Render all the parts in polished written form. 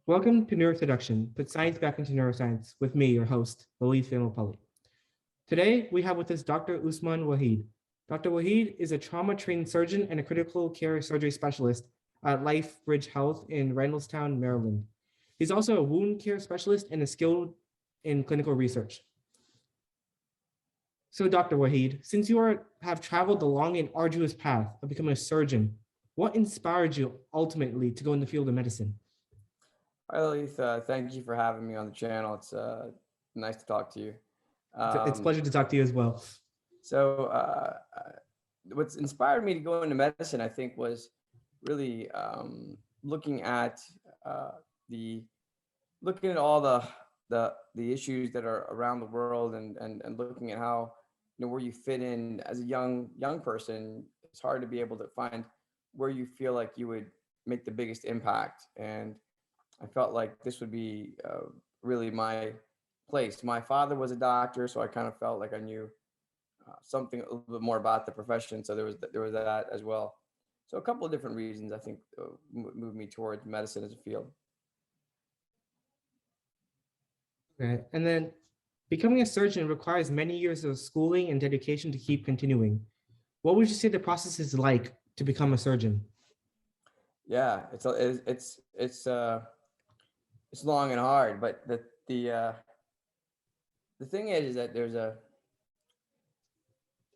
Welcome to NeuroSEDUCTION, Put Science Back into Neuroscience with me, your host, Waheed. Today, we have with us Dr. Usman Waheed. Dr. Waheed is a trauma-trained surgeon and a critical care surgery specialist at LifeBridge Health in Reynoldstown, Maryland. He's also a wound care specialist and is skilled in clinical research. So, Dr. Waheed, since have traveled the long and arduous path of becoming a surgeon, what inspired you ultimately to go in the field of medicine? Hi, Leith. Thank you for having me on the channel. It's nice to talk to you. It's a Um, pleasure to talk to you as well. so, what's inspired me to go into medicine, I think, was really looking at uh, the looking at all the issues that are around the world, and looking at how where you fit in as a young person. It's hard to be able to find where you feel like you would make the biggest impact, and I felt like this would be really my place. My father was a doctor, so I kind of felt like I knew something a little bit more about the profession. So there was that as well. So a couple of different reasons I think moved me towards medicine as a field. Okay. And then becoming a surgeon requires many years of schooling and dedication to keep continuing. What would you say the process is like to become a surgeon? Yeah, it's long and hard, but the thing is that there's a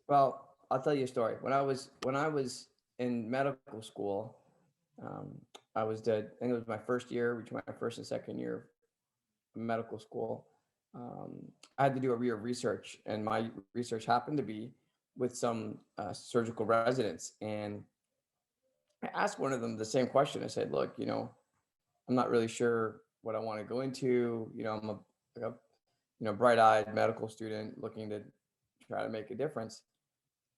well, I'll tell you a story. When I was in medical school, um, I think it was my first year, between my first and second year of medical school. I had to do a year of research, and my research happened to be with some surgical residents. And I asked one of them the same question. I said, "Look, I'm not really sure what I want to go into. I'm a bright-eyed medical student looking to try to make a difference."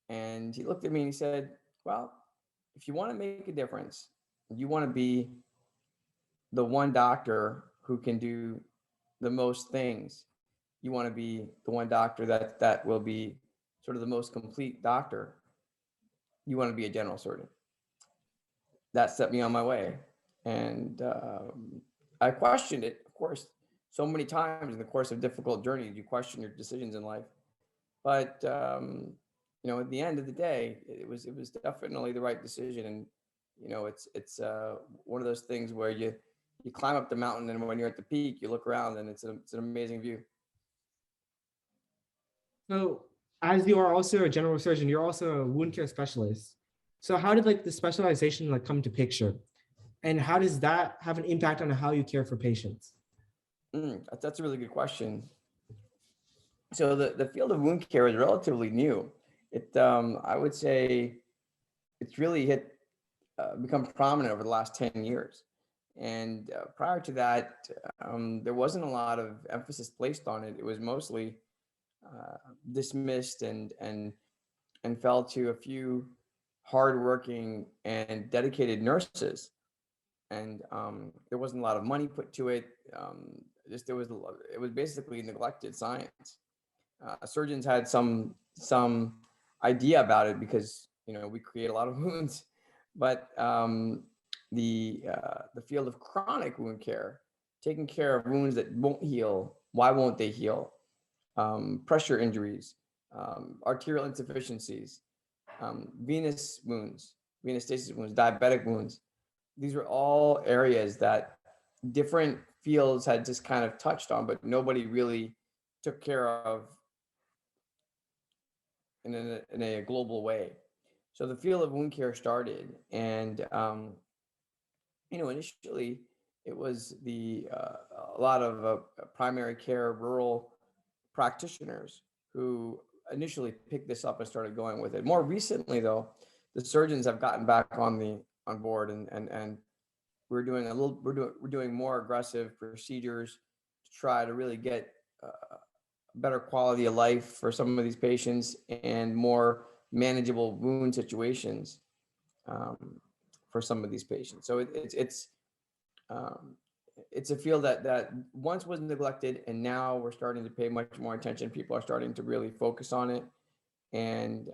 And he looked at me and he said, "Well, if you want to make a difference, you want to be the one doctor who can do the most things. You want to be the one doctor that will be sort of the most complete doctor. You want to be a general surgeon." That set me on my way, and I questioned it, of course, so many times in the course of difficult journeys. You question your decisions in life, but at the end of the day, it was definitely the right decision. And it's one of those things where you climb up the mountain, and when you're at the peak, you look around, and it's an amazing view. So, as you are also a general surgeon, you're also a wound care specialist. So, how did the specialization come to picture, and how does that have an impact on how you care for patients? That's a really good question. So the field of wound care is relatively new. I would say it's really become prominent over the last 10 years. And prior to that, there wasn't a lot of emphasis placed on it. It was mostly dismissed and fell to a few hardworking and dedicated nurses. And there wasn't a lot of money put to it. It was basically neglected science. Surgeons had some idea about it because we create a lot of wounds, but the field of chronic wound care, taking care of wounds that won't heal. Why won't they heal? Pressure injuries, arterial insufficiencies, venous wounds, venous stasis wounds, diabetic wounds. These were all areas that different fields had just kind of touched on, but nobody really took care of in a global way. So the field of wound care started, and initially it was a lot of primary care rural practitioners who initially picked this up and started going with it. More recently, though, the surgeons have gotten back on board, and we're doing more aggressive procedures to try to really get better quality of life for some of these patients and more manageable wound situations for some of these patients. So um, it's a field that once was neglected, and now we're starting to pay much more attention. People are starting to really focus on it, and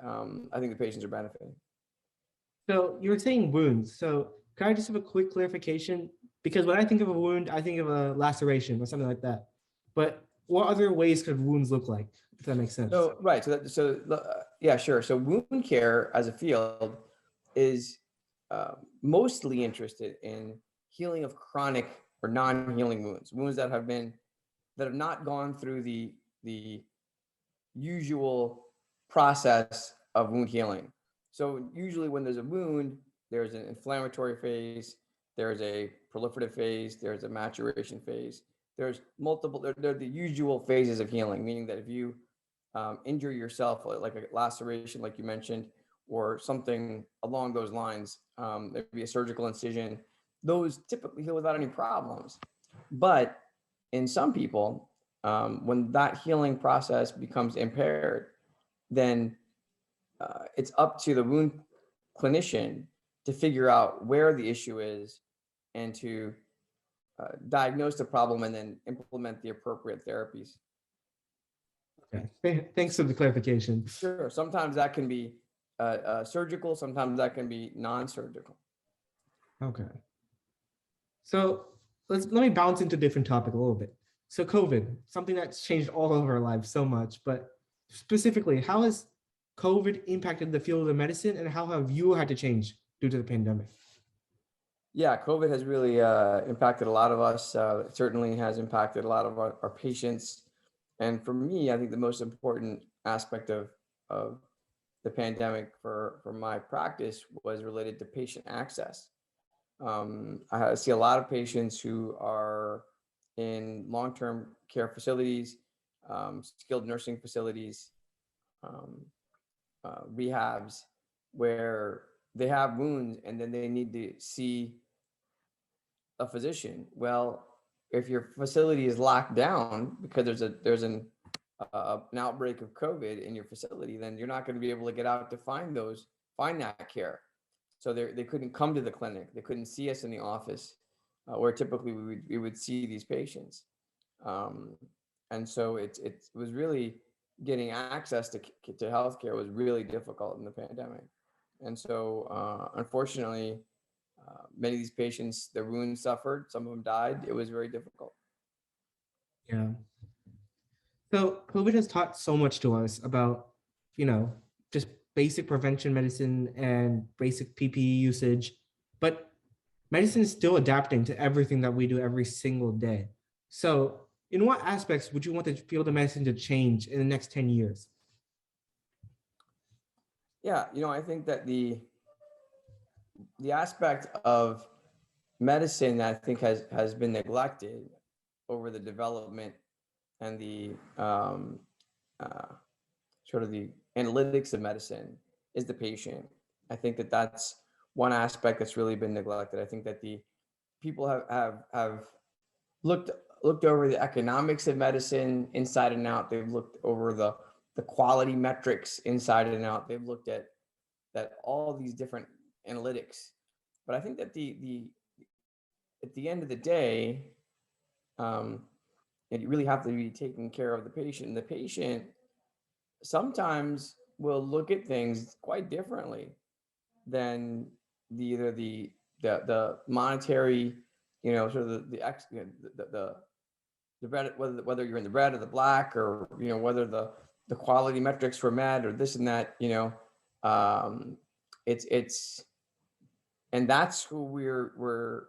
I think the patients are benefiting. So, you were saying wounds. So, can I just have a quick clarification? Because when I think of a wound, I think of a laceration or something like that. But what other ways could wounds look like, if that makes sense? So right. Yeah, sure. So wound care as a field is mostly interested in healing of chronic or non-healing wounds, wounds that have not gone through the usual process of wound healing. So usually when there's a wound, there's an inflammatory phase, there's a proliferative phase, there's a maturation phase. There's multiple, they're the usual phases of healing, meaning that if you injure yourself, like a laceration, like you mentioned, or something along those lines, maybe a surgical incision, those typically heal without any problems. But in some people, when that healing process becomes impaired, then it's up to the wound clinician to figure out where the issue is and to diagnose the problem and then implement the appropriate therapies. Okay. Thanks for the clarification. Sure. Sometimes that can be surgical, sometimes that can be non-surgical. Okay. So let me bounce into a different topic a little bit. So COVID, something that's changed all of our lives so much, but specifically, how has COVID impacted the field of medicine and how have you had to change due to the pandemic? Yeah, COVID has really impacted a lot of us. It certainly has impacted a lot of our patients. And for me, I think the most important aspect of the pandemic for my practice was related to patient access. I see a lot of patients who are in long-term care facilities, skilled nursing facilities, um, rehabs, where they have wounds and then they need to see a physician. Well, if your facility is locked down because there's an outbreak of COVID in your facility, then you're not going to be able to get out to find that care. So they couldn't come to the clinic. They couldn't see us in the office, where typically we would see these patients. Um, and so it was really getting access to healthcare was really difficult in the pandemic. And so unfortunately, many of these patients, their wounds suffered. Some of them died. It was very difficult. Yeah. So COVID has taught so much to us about, just basic prevention medicine and basic PPE usage, but medicine is still adapting to everything that we do every single day. So in what aspects would you want the field of medicine to change in the next 10 years? Yeah, I think that the aspect of medicine that I think has been neglected over the development and the sort of the analytics of medicine is the patient. I think that that's one aspect that's really been neglected. I think that the people have looked looked over the economics of medicine inside and out. They've looked over the quality metrics inside and out. They've looked at all these different analytics. But I think that the at the end of the day, um, and you really have to be taking care of the patient. And the patient sometimes will look at things quite differently than either the monetary, sort of the red, whether you're in the red or the black, or whether the quality metrics were met or this and that. It's and that's who we're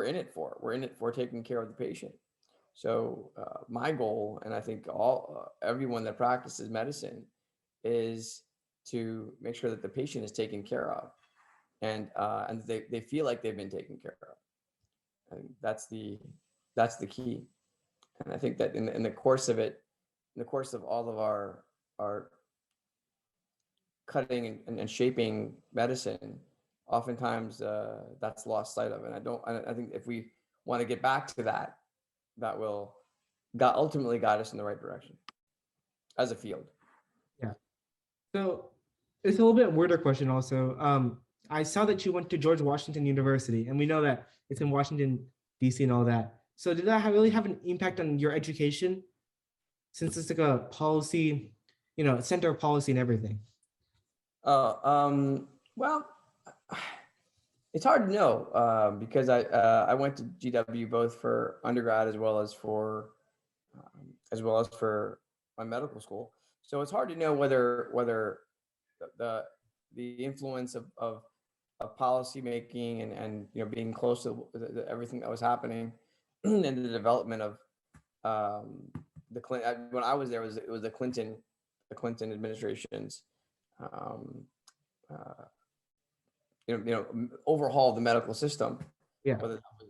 in it for. We're in it for taking care of the patient. So my goal, and I think everyone that practices medicine, is to make sure that the patient is taken care of, and they feel like they've been taken care of. And that's the key. And I think that in the course of it, in the course of all of our cutting and shaping medicine, oftentimes that's lost sight of. And I think if we want to get back to that, that will ultimately guide us in the right direction as a field. Yeah. So it's a little bit weirder question also. I saw that you went to George Washington University, and we know that it's in Washington, D.C. and all that. So did that really have an impact on your education, since it's like a policy, center of policy and everything? Well, It's hard to know because I went to GW both for undergrad as well as for my medical school. So it's hard to know whether the the influence of policy making and being close to everything that was happening and the development of the Clinton. When I was there, it was the Clinton administration's um, uh, overhaul of the medical system. Yeah.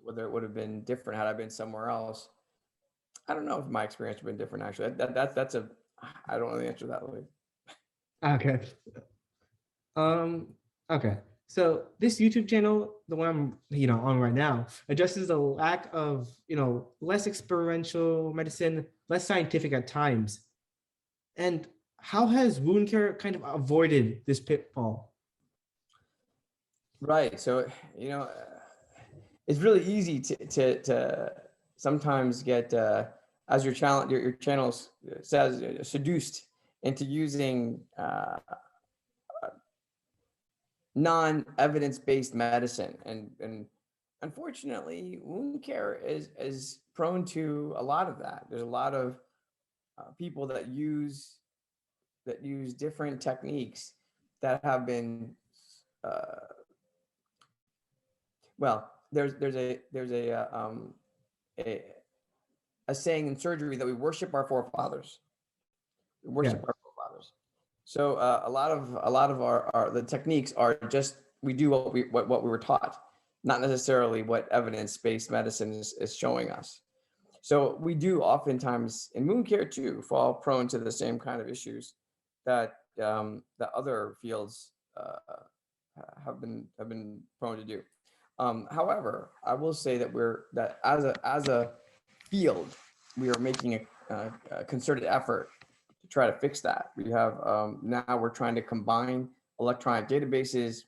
Whether it would have been different had I been somewhere else. I don't know if my experience would have been different actually. That's a I don't know the answer to that, Louis. Okay. Um, okay. So this YouTube channel, the one I'm, on right now, addresses the lack of, less experiential medicine, less scientific at times. And how has wound care kind of avoided this pitfall? Right. So, it's really easy to sometimes get, as your channel says, seduced into using non-evidence-based medicine, and unfortunately, wound care is prone to a lot of that. There's a lot of people that use different techniques that have been uh, well. A, a saying in surgery that we worship our forefathers. We Yeah. worship our forefathers. So a lot of our the techniques are just we do what we were taught, not necessarily what evidence-based medicine is showing us. So we do oftentimes in wound care too fall prone to the same kind of issues that other fields have been prone to do. However, I will say that as a field, we are making a concerted effort to try to fix that. We have now we're trying to combine electronic databases,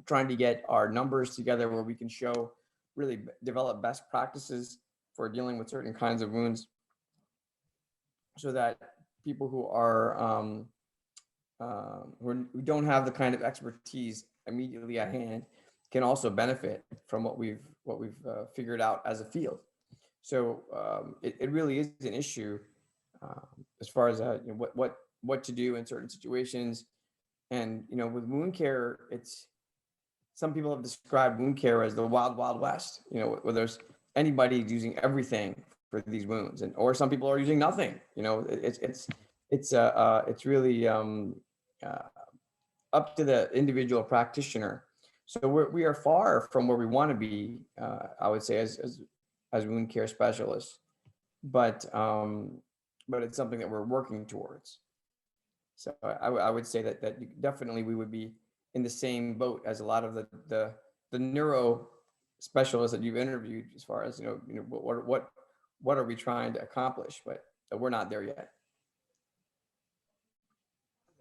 trying to get our numbers together where we can really develop best practices for dealing with certain kinds of wounds, so that people who don't have the kind of expertise immediately at hand can also benefit from what we've figured out as a field. So it really is an issue as far as what to do in certain situations. And with wound care, it's some people have described wound care as the wild wild west. Where there's anybody using everything for these wounds, or some people are using nothing. It's really uh, up to the individual practitioner. So we are far from where we want to be, I would say, as wound care specialists, but it's something that we're working towards. So I would say that definitely we would be in the same boat as a lot of the neuro specialists that you've interviewed, as far as what are we trying to accomplish, but we're not there yet.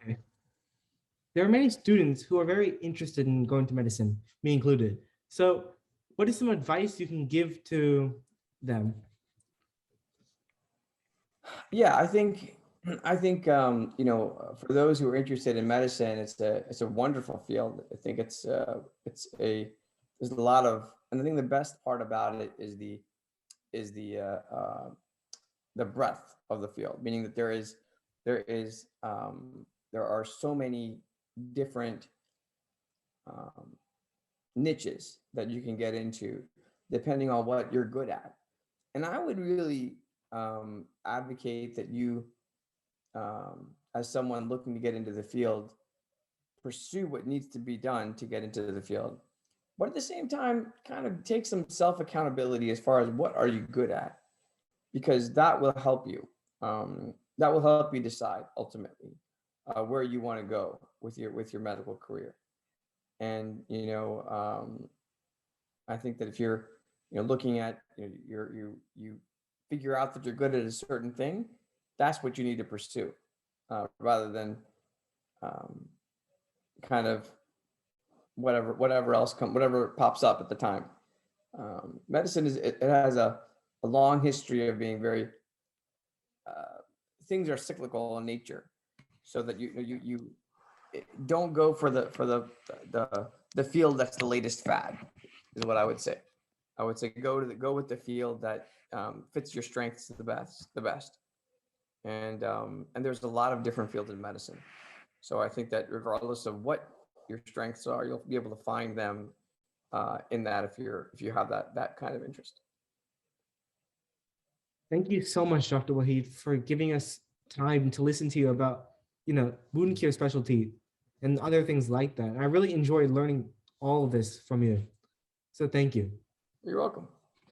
Okay. There are many students who are very interested in going to medicine, me included. So what is some advice you can give to them? Yeah, I think for those who are interested in medicine, it's a wonderful field. I think there's a lot of, and I think the best part about it is the breadth of the field, meaning that there are so many different niches that you can get into depending on what you're good at. And I would really advocate that you, as someone looking to get into the field, pursue what needs to be done to get into the field, but at the same time, kind of take some self accountability as far as what are you good at, because that will help you. That will help you decide ultimately where you want to go with your medical career. And I think that if you're looking at you figure out that you're good at a certain thing, that's what you need to pursue, rather than kind of whatever pops up at the time. Medicine it has a long history of being very things are cyclical in nature, so that you don't go for the the field that's the latest fad is what I would say. I would say go with the field that fits your strengths the best. And there's a lot of different fields in medicine. So I think that regardless of what your strengths are, you'll be able to find them in that if you have that kind of interest. Thank you so much, Dr. Waheed, for giving us time to listen to you about, wound care specialty and other things like that. I really enjoyed learning all of this from you. So thank you. You're welcome.